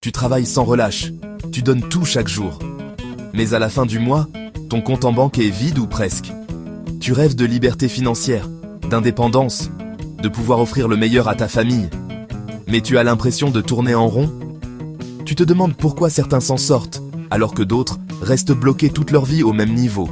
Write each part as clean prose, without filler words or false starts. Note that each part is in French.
Tu travailles sans relâche, tu donnes tout chaque jour. Mais à la fin du mois, ton compte en banque est vide ou presque. Tu rêves de liberté financière, d'indépendance, de pouvoir offrir le meilleur à ta famille. Mais tu as l'impression de tourner en rond? Tu te demandes pourquoi certains s'en sortent, alors que d'autres restent bloqués toute leur vie au même niveau.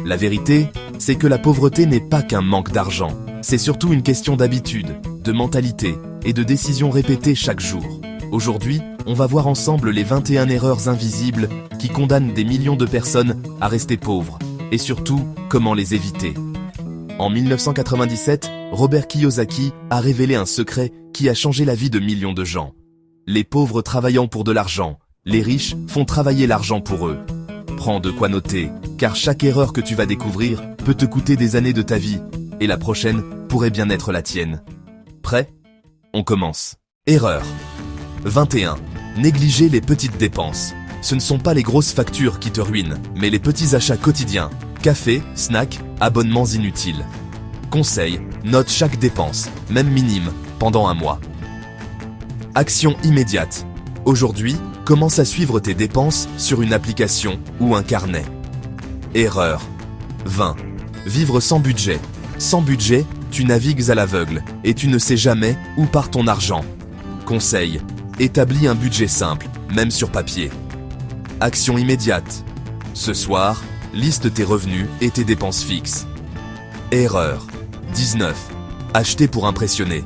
La vérité, c'est que la pauvreté n'est pas qu'un manque d'argent. C'est surtout une question d'habitude, de mentalité et de décisions répétées chaque jour. Aujourd'hui, on va voir ensemble les 21 erreurs invisibles qui condamnent des millions de personnes à rester pauvres, et surtout, comment les éviter. En 1997, Robert Kiyosaki a révélé un secret qui a changé la vie de millions de gens. Les pauvres travaillant pour de l'argent, les riches font travailler l'argent pour eux. Prends de quoi noter, car chaque erreur que tu vas découvrir peut te coûter des années de ta vie, et la prochaine pourrait bien être la tienne. Prêt? On commence. Erreur 21. Négliger les petites dépenses. Ce ne sont pas les grosses factures qui te ruinent, mais les petits achats quotidiens. Café, snacks, abonnements inutiles. Conseil, note chaque dépense, même minime, pendant un mois. Action immédiate. Aujourd'hui, commence à suivre tes dépenses sur une application ou un carnet. Erreur 20. Vivre sans budget. Sans budget, tu navigues à l'aveugle et tu ne sais jamais où part ton argent. Conseil, établis un budget simple, même sur papier. Action immédiate. Ce soir, liste tes revenus et tes dépenses fixes. Erreur 19. Acheter pour impressionner.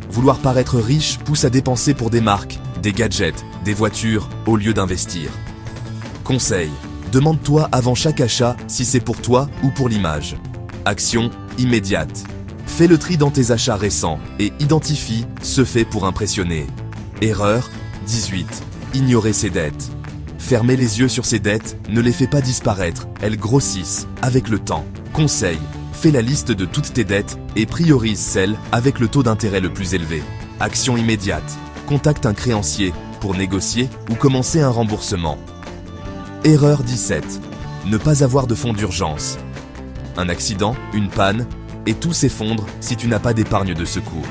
Vouloir paraître riche pousse à dépenser pour des marques, des gadgets, des voitures, au lieu d'investir. Conseil, demande-toi avant chaque achat si c'est pour toi ou pour l'image. Action immédiate. Fais le tri dans tes achats récents et identifie ce fait pour impressionner. Erreur 18. Ignorer ses dettes. Fermer les yeux sur ses dettes ne les fait pas disparaître, elles grossissent avec le temps. Conseil, fais la liste de toutes tes dettes et priorise celles avec le taux d'intérêt le plus élevé. Action immédiate. Contacte un créancier pour négocier ou commencer un remboursement. Erreur 17. Ne pas avoir de fonds d'urgence. Un accident, une panne, et tout s'effondre si tu n'as pas d'épargne de secours.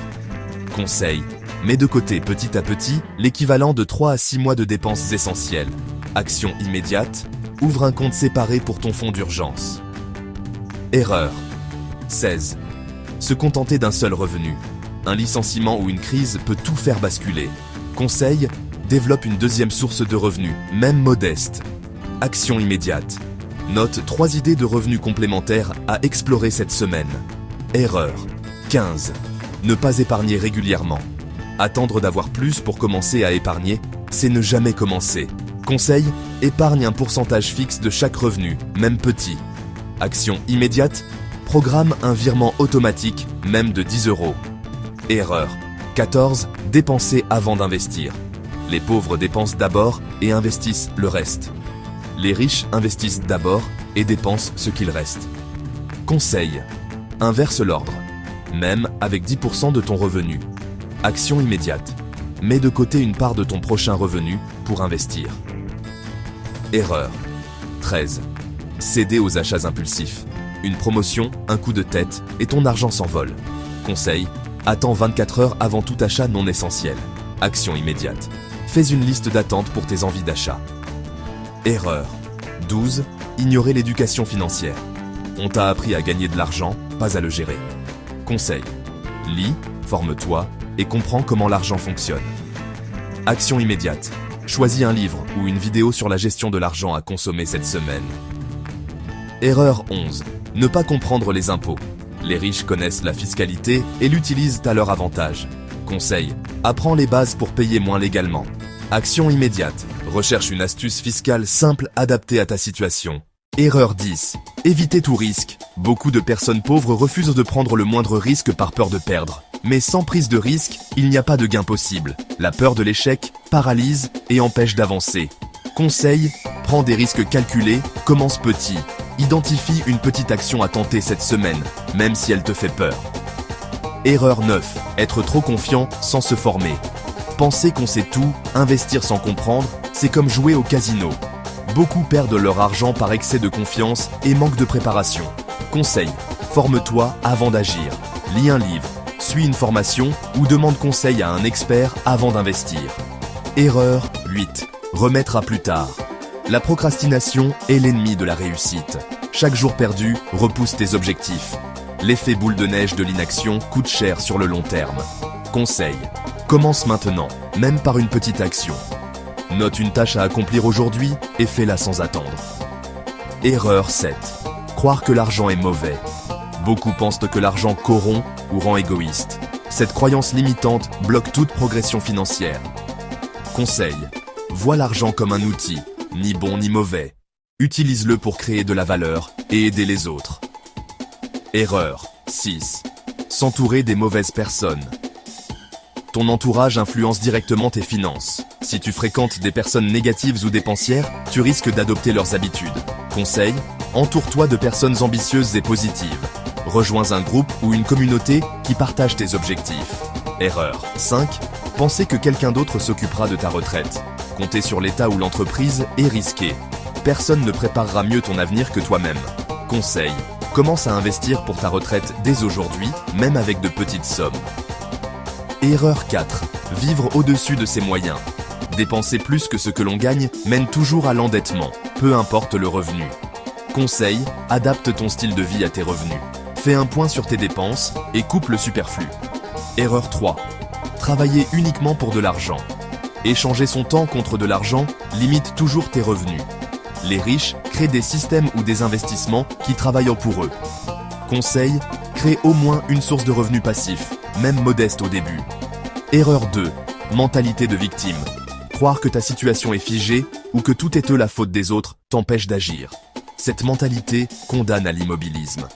Conseil, mets de côté petit à petit l'équivalent de 3 à 6 mois de dépenses essentielles. Action immédiate, ouvre un compte séparé pour ton fonds d'urgence. Erreur 16. Se contenter d'un seul revenu. Un licenciement ou une crise peut tout faire basculer. Conseil, développe une deuxième source de revenus, même modeste. Action immédiate. Note 3 idées de revenus complémentaires à explorer cette semaine. Erreur 15. Ne pas épargner régulièrement. Attendre d'avoir plus pour commencer à épargner, c'est ne jamais commencer. Conseil, épargne un pourcentage fixe de chaque revenu, même petit. Action immédiate, programme un virement automatique, même de 10 €. Erreur 14. Dépenser avant d'investir. Les pauvres dépensent d'abord et investissent le reste. Les riches investissent d'abord et dépensent ce qu'il reste. Conseil, inverse l'ordre, même avec 10% de ton revenu. Action immédiate, mets de côté une part de ton prochain revenu pour investir. Erreur 13. Céder aux achats impulsifs. Une promotion, un coup de tête et ton argent s'envole. Conseil, attends 24 heures avant tout achat non essentiel. Action immédiate, fais une liste d'attente pour tes envies d'achat. Erreur 12. Ignorer l'éducation financière. On t'a appris à gagner de l'argent, pas à le gérer. Conseil, lis, forme-toi et comprends comment l'argent fonctionne. Action immédiate. Choisis un livre ou une vidéo sur la gestion de l'argent à consommer cette semaine. Erreur 11. Ne pas comprendre les impôts. Les riches connaissent la fiscalité et l'utilisent à leur avantage. Conseil, apprends les bases pour payer moins légalement. Action immédiate. Recherche une astuce fiscale simple adaptée à ta situation. Erreur 10. Éviter tout risque. Beaucoup de personnes pauvres refusent de prendre le moindre risque par peur de perdre. Mais sans prise de risque, il n'y a pas de gain possible. La peur de l'échec paralyse et empêche d'avancer. Conseil, prends des risques calculés, commence petit. Identifie une petite action à tenter cette semaine, même si elle te fait peur. Erreur 9. Être trop confiant sans se former. Penser qu'on sait tout, investir sans comprendre, c'est comme jouer au casino. Beaucoup perdent leur argent par excès de confiance et manque de préparation. Conseil, forme-toi avant d'agir. Lis un livre, suis une formation ou demande conseil à un expert avant d'investir. Erreur 8. Remettre à plus tard. La procrastination est l'ennemi de la réussite. Chaque jour perdu repousse tes objectifs. L'effet boule de neige de l'inaction coûte cher sur le long terme. Conseil. Commence maintenant, même par une petite action. Note une tâche à accomplir aujourd'hui et fais-la sans attendre. Erreur 7. Croire que l'argent est mauvais. Beaucoup pensent que l'argent corrompt ou rend égoïste. Cette croyance limitante bloque toute progression financière. Conseil. Vois l'argent comme un outil, ni bon ni mauvais. Utilise-le pour créer de la valeur et aider les autres. Erreur 6. S'entourer des mauvaises personnes. Ton entourage influence directement tes finances. Si tu fréquentes des personnes négatives ou dépensières, tu risques d'adopter leurs habitudes. Conseil, entoure-toi de personnes ambitieuses et positives. Rejoins un groupe ou une communauté qui partage tes objectifs. Erreur 5. Penser que quelqu'un d'autre s'occupera de ta retraite. Compter sur l'État ou l'entreprise est risqué. Personne ne préparera mieux ton avenir que toi-même. Conseil, commence à investir pour ta retraite dès aujourd'hui, même avec de petites sommes. Erreur 4. Vivre au-dessus de ses moyens. Dépenser plus que ce que l'on gagne mène toujours à l'endettement, peu importe le revenu. Conseil, adapte ton style de vie à tes revenus. Fais un point sur tes dépenses et coupe le superflu. Erreur 3. Travailler uniquement pour de l'argent. Échanger son temps contre de l'argent limite toujours tes revenus. Les riches créent des systèmes ou des investissements qui travaillent pour eux. Conseil, crée au moins une source de revenus passifs, même modeste au début. Erreur 2. Mentalité de victime. Croire que ta situation est figée ou que tout est la faute des autres t'empêche d'agir. Cette mentalité condamne à l'immobilisme.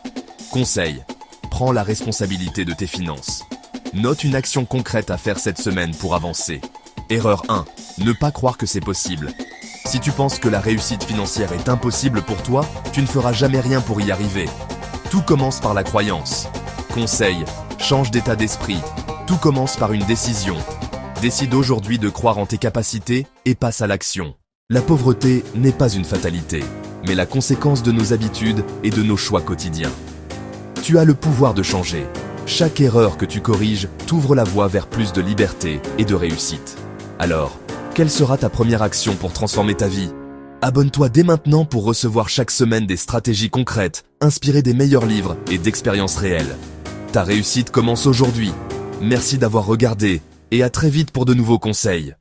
Conseil, prends la responsabilité de tes finances. Note une action concrète à faire cette semaine pour avancer. Erreur 1. Ne pas croire que c'est possible. Si tu penses que la réussite financière est impossible pour toi, tu ne feras jamais rien pour y arriver. Tout commence par la croyance. Conseil, change d'état d'esprit. Tout commence par une décision. Décide aujourd'hui de croire en tes capacités et passe à l'action. La pauvreté n'est pas une fatalité, mais la conséquence de nos habitudes et de nos choix quotidiens. Tu as le pouvoir de changer. Chaque erreur que tu corriges t'ouvre la voie vers plus de liberté et de réussite. Alors, quelle sera ta première action pour transformer ta vie ? Abonne-toi dès maintenant pour recevoir chaque semaine des stratégies concrètes, inspirées des meilleurs livres et d'expériences réelles. Ta réussite commence aujourd'hui. Merci d'avoir regardé et à très vite pour de nouveaux conseils.